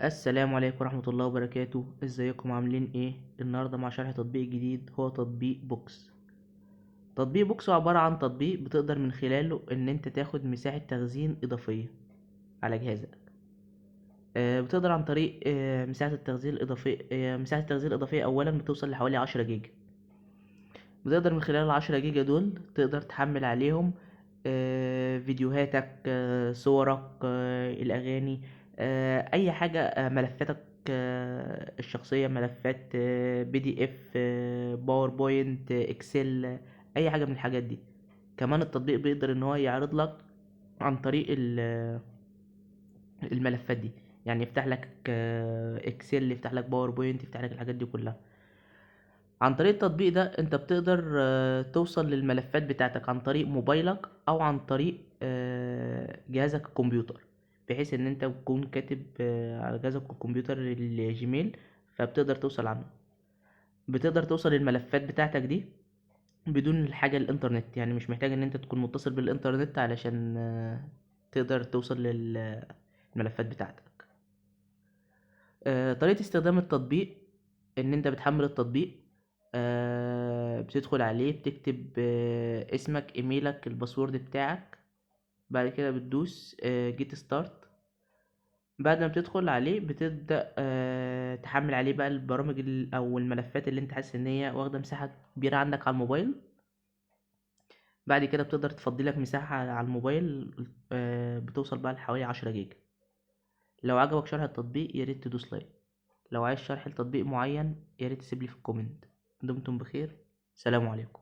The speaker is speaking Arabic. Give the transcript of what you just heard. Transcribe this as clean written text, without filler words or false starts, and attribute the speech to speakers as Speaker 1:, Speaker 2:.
Speaker 1: السلام عليكم ورحمة الله وبركاته. ازيكم عاملين ايه؟ النهاردة مع شرح تطبيق جديد هو تطبيق بوكس. تطبيق بوكس هو عبارة عن تطبيق بتقدر من خلاله ان انت تاخد مساحة تخزين اضافية على جهازك. بتقدر عن طريق مساحة التخزين الإضافية. مساحة التخزين الإضافية أولا بتوصل لحوالي 10 جيجا. بتقدر من خلال ال10 جيجا دول تقدر تحمل عليهم فيديوهاتك، صورك، الأغاني، أي حاجة، ملفاتك الشخصية، ملفات PDF، باوربوينت، إكسل، أي حاجة من الحاجات دي. كمان التطبيق بيقدر إن هو يعرض لك عن طريق الملفات دي، يعني يفتح لك إكسل، يفتح لك باوربوينت، يفتح لك الحاجات دي كلها. عن طريق التطبيق ده انت بتقدر توصل للملفات بتاعتك عن طريق موبايلك او عن طريق جهازك الكمبيوتر، بحيث ان انت تكون كاتب على جهازك الكمبيوتر الجيميل، فبتقدر توصل عنه. بتقدر توصل للملفات بتاعتك دي بدون الحاجة الانترنت، يعني مش محتاج ان انت تكون متصل بالانترنت علشان تقدر توصل للملفات بتاعتك. طريقة استخدام التطبيق ان انت بتحمل التطبيق، بتدخل عليه، بتكتب اسمك، ايميلك، الباسورد بتاعك. بعد كده بتدوس جيت ستارت. بعد ما بتدخل عليه بتبدأ تحمل عليه بقى البرامج او الملفات اللي انت حاسس ان هي واخدة مساحة كبيرة عندك على الموبايل. بعد كده بتقدر تفضيلك مساحة على الموبايل، بتوصل بقى لحوالي 10 جيجا. لو عجبك شرح التطبيق ياريت تدوس لايك. لو عايز شرح لتطبيق معين ياريت تسيبلي في الكومنت. دمتم بخير. سلام عليكم.